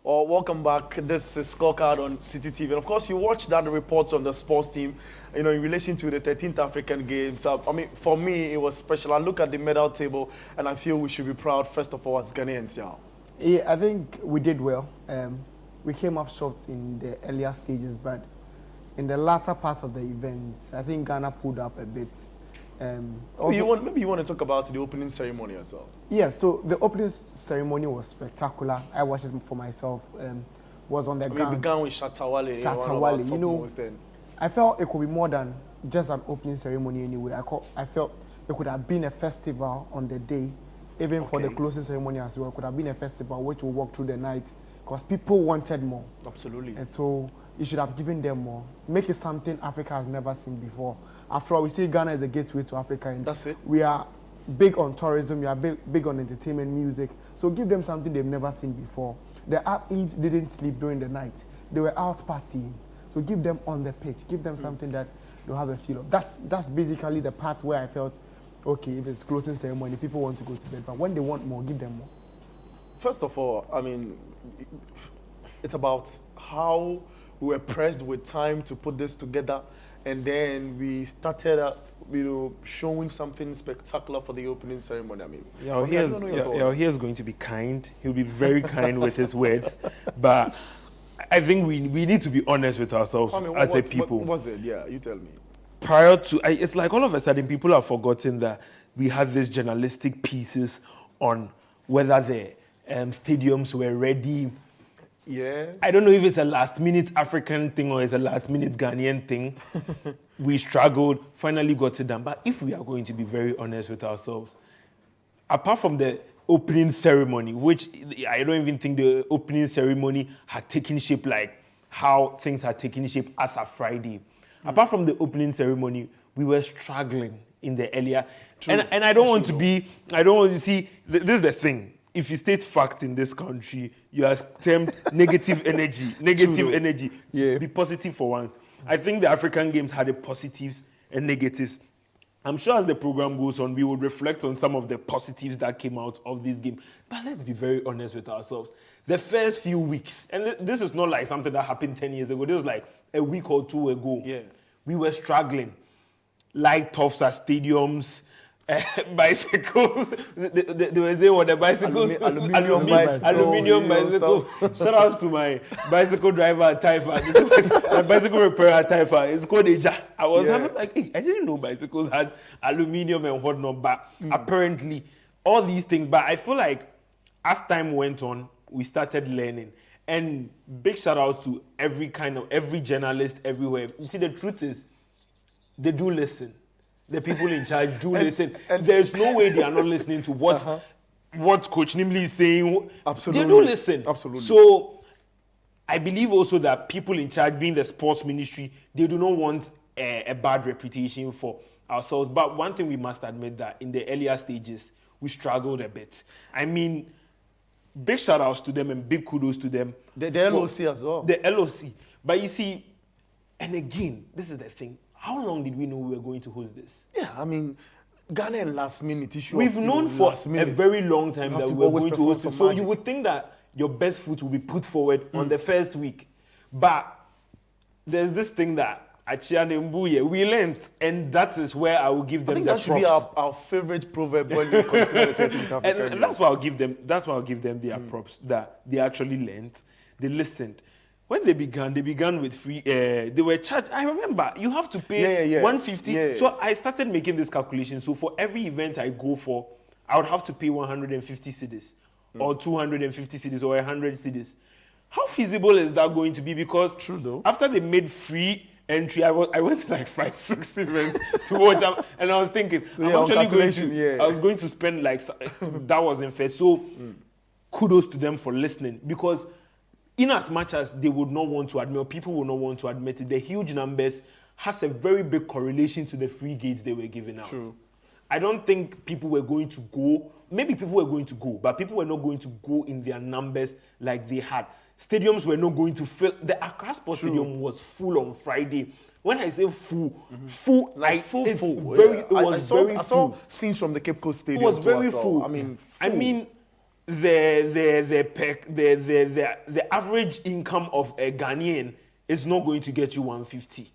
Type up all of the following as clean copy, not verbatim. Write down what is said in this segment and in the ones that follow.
or welcome back. This is Scorecard on Citi TV. And of course, you watched that report on the sports team, in relation to the 13th African Games. For me, it was special. I look at the medal table and I feel we should be proud, first of all, as Ghanaians. Yeah, I think we did well. We came up short in the earlier stages, but in the latter part of the event, I think Ghana pulled up a bit. Maybe you want to talk about the opening ceremony as well. Yeah, so the opening ceremony was spectacular. I watched it for myself. Was on the ground. We began with Shatawale. Shatawale, I felt it could be more than just an opening ceremony anyway. I felt it could have been a festival on the day, even for the closing ceremony as well. It could have been a festival which will walk through the night because people wanted more. Absolutely. And so you should have given them more. Make it something Africa has never seen before. After all, we say Ghana is a gateway to Africa. And that's it. We are big on tourism. We are big on entertainment, music. So give them something they've never seen before. The athletes didn't sleep during the night. They were out partying. So give them on the pitch. Give them something that they'll have a feel of. That's basically the part where I felt, okay, if it's closing ceremony, people want to go to bed. But when they want more, give them more. First of all, it's about how we were pressed with time to put this together, and then we started, showing something spectacular for the opening ceremony. Here's going to be kind. He'll be very kind with his words, but I think we need to be honest with ourselves as a people. What was it? Yeah, you tell me. Prior to, it's like all of a sudden people have forgotten that we had these journalistic pieces on whether the stadiums were ready. Yeah. I don't know if it's a last-minute African thing or it's a last-minute Ghanaian thing. We struggled, finally got it done. But if we are going to be very honest with ourselves, apart from the opening ceremony, which I don't even think the opening ceremony had taken shape like how things had taken shape as of Friday. Apart from the opening ceremony, we were struggling in the earlier. True. And I don't want to see, this is the thing. If you state facts in this country, you are termed negative energy. Negative energy. Yeah. Be positive for once. I think the African Games had the positives and negatives. I'm sure as the program goes on, we will reflect on some of the positives that came out of this game. But let's be very honest with ourselves. The first few weeks, and this is not like something that happened 10 years ago. This was like a week or two ago. Yeah. We were struggling. Light toughs at stadiums. Bicycles. They were saying what the bicycles. Aluminium bicycles. Shout out to my bicycle driver at Taifa. My bicycle repairer at Taifa. It's called Eja. I was having like, hey, I didn't know bicycles had aluminium and whatnot, but apparently all these things. But I feel like as time went on, we started learning. And big shout out to every journalist everywhere. You see, the truth is, they do listen. The people in charge do listen. And there's no way they are not listening to what Coach Nimley is saying. Absolutely. They do listen. Absolutely. So I believe also that people in charge, being the sports ministry, they do not want a bad reputation for ourselves. But one thing we must admit that in the earlier stages, we struggled a bit. I mean, big shout outs to them and big kudos to them. The LOC as well. The LOC. But you see, and again, this is the thing. How long did we know we were going to host this? Yeah, Ghana and last minute issue. We've known for a very long time that we were going to host it. So you would think that your best foot will be put forward on the first week. But there's this thing that we learned, and that is where I will give them the props. I think that should be our favorite proverb when we consider the 13th African. And that's why I'll give them their props, that they actually learned, they listened. When they began with free. They were charged. I remember you have to pay 150. Yeah. So I started making this calculation. So for every event I go for, I would have to pay 150 cedis, or 250 cedis, or 100 cedis. How feasible is that going to be? Because true though. After they made free entry, I went to like 5-6 events to watch them, and I was thinking, I was going to spend like that wasn't fair. So kudos to them for listening, because in as much as they would not want to admit, or people would not want to admit it, the huge numbers has a very big correlation to the free gates they were giving out. True. I don't think people were going to go. Maybe people were going to go, but people were not going to go in their numbers like they had. Stadiums were not going to fill. The Accra Sports Stadium was full on Friday. When I say full, full. I saw scenes from the Cape Coast Stadium. It was very full. Full. the average income of a Ghanaian is not going to get you 150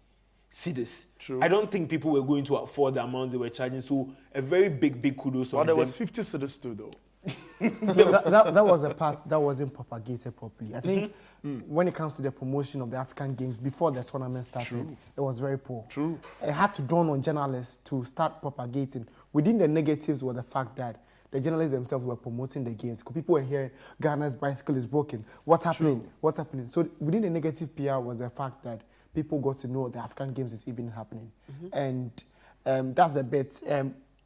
cedis. True. I don't think people were going to afford the amount they were charging. So a very big kudos on Well, there them. was 50 cedis too, though. So that was a part that wasn't propagated properly. I think when it comes to the promotion of the African Games before the tournament started, it was very poor. True. It had to dawn on journalists to start propagating. Within the negatives were the fact that the journalists themselves were promoting the games. Because people were hearing Ghana's bicycle is broken. What's happening? True. What's happening? So within the negative PR was the fact that people got to know the African Games is even happening. And that's the bit.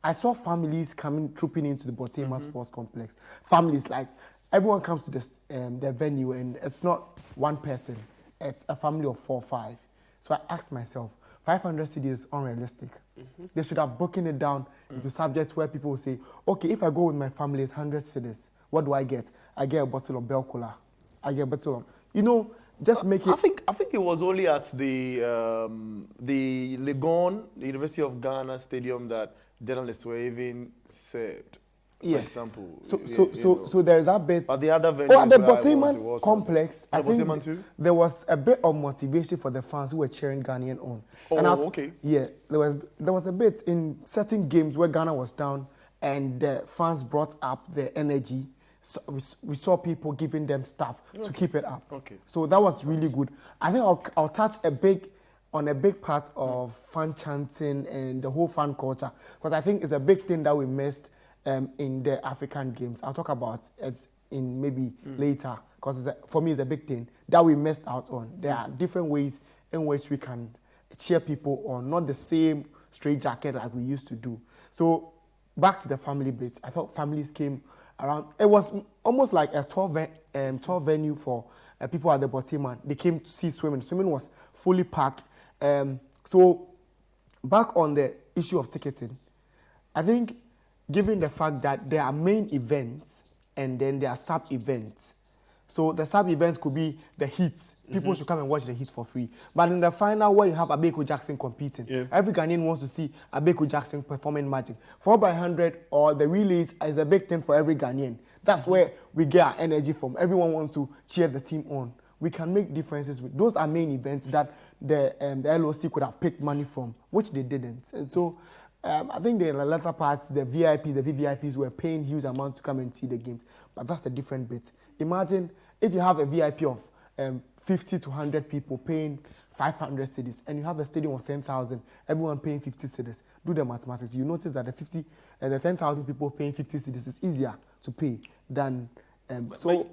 I saw families trooping into the Botema Sports Complex. Families, like, everyone comes to the venue and it's not one person. It's a family of 4 or 5. So I asked myself, 500 cedis is unrealistic. They should have broken it down into subjects where people will say, okay, if I go with my family, it's 100 cedis. What do I get? I get a bottle of Bell Cola. I get a bottle of, just make it. I think it was only at the Legon, the University of Ghana Stadium, that journalists were even served. For example. So there is that bit. But the other venues. Oh, at the where I went, Botema it was complex, I the Botema think too? there was a bit of motivation for the fans who were cheering Ghanaian on. Okay. Yeah, there was a bit in certain games where Ghana was down and the fans brought up the energy. So we saw people giving them stuff to keep it up. Okay. So that was really good. I think I'll touch on a big part of fan chanting and the whole fan culture, because I think it's a big thing that we missed in the African Games. I'll talk about it in maybe later, because for me it's a big thing that we missed out on. There are different ways in which we can cheer people on, not the same straight jacket like we used to do. So back to the family bit, I thought families came around. It was almost like a tour venue for people at the Botema. They came to see swimming. Swimming was fully packed. So back on the issue of ticketing, I think given the fact that there are main events and then there are sub-events, so the sub-events could be the heat. People should come and watch the heat for free. But in the final, where you have Abeko Jackson competing, every Ghanaian wants to see Abeko Jackson performing magic. 4x100 or the relays is a big thing for every Ghanaian. That's where we get our energy from. Everyone wants to cheer the team on. We can make differences with those are main events that the LOC could have picked money from, which they didn't. And so I think the latter parts, the VVIPs were paying huge amounts to come and see the games. But that's a different bit. Imagine if you have a VIP of 50 to 100 people paying 500 cedis and you have a stadium of 10,000, everyone paying 50 cedis. Do the mathematics. You notice that the 10,000 people paying 50 cedis is easier to pay than...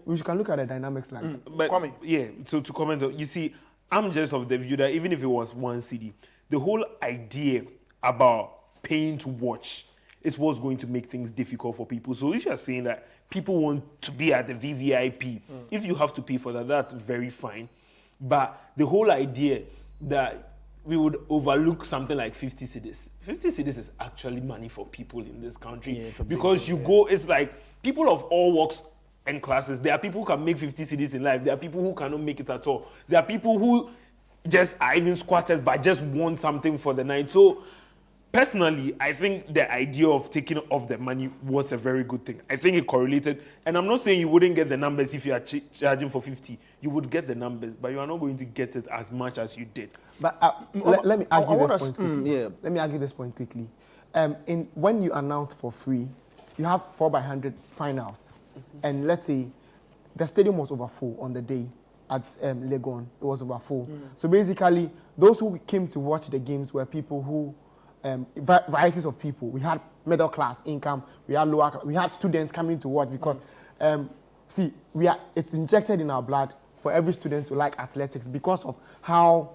we can look at the dynamics like that. But yeah, so to comment on, you see, I'm just of the view that even if it was 1 cedi, the whole idea about paying to watch is what's going to make things difficult for people. So if you're saying that people want to be at the VVIP, if you have to pay for that, that's very fine. But the whole idea that we would overlook something like 50 cedis. 50 cedis is actually money for people in this country. Yeah, because you go, it's like people of all walks and classes. There are people who can make 50 cedis in life. There are people who cannot make it at all. There are people who just are even squatters but just want something for the night. So personally, I think the idea of taking off the money was a very good thing. I think it correlated. And I'm not saying you wouldn't get the numbers if you are charging for 50. You would get the numbers, but you are not going to get it as much as you did. But let me argue this point quickly. Let me argue this point quickly. When you announce for free, you have 4x100 finals. And let's say the stadium was over full on the day at Legon. It was over full. So basically, those who came to watch the games were people who, varieties of people. We had middle class income. We had lower. We had students coming to watch because, it's injected in our blood for every student to like athletics because of how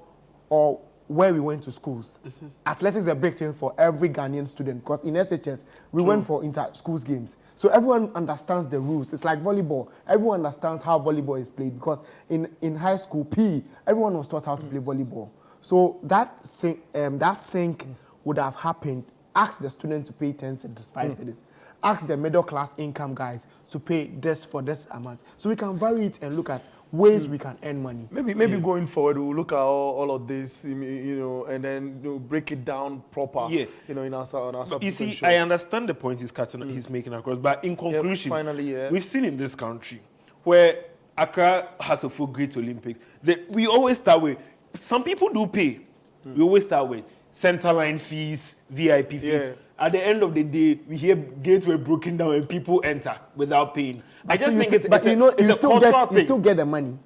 or where we went to schools. Athletics is a big thing for every Ghanaian student because in SHS, we went for inter-schools games. So everyone understands the rules. It's like volleyball. Everyone understands how volleyball is played because in high school, PE, everyone was taught how to play volleyball. So that sync would have happened. Ask the student to pay 10 cedis, 5 cedis. Ask the middle class income guys to pay this for this amount. So we can vary it and look at ways we can earn money. Maybe going forward, we'll look at all of this, and then break it down proper, in our subsequent You see, shows. I understand the point he's making across, but in conclusion, finally, we've seen in this country where Accra has a full Great Olympics. We always start with, some people do pay. We always start with centerline fees, VIP fees. Yeah. At the end of the day, we hear gates were broken down and people enter without paying. I just think it's you a cultural thing. You still get the money.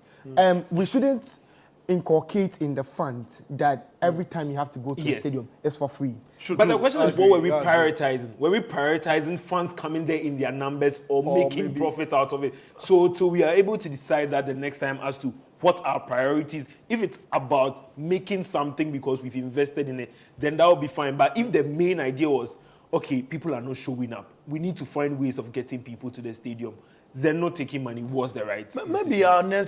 We shouldn't inculcate in the fund that every time you have to go to the stadium, it's for free. But the question is, what were we prioritizing? Were we prioritizing funds coming there in their numbers or making profit out of it? So we are able to decide that the next time as to what our priorities. If it's about making something because we've invested in it, then that will be fine. But if the main idea was, okay, people are not showing up, we need to find ways of getting people to the stadium, then not taking money was the right decision. Maybe our next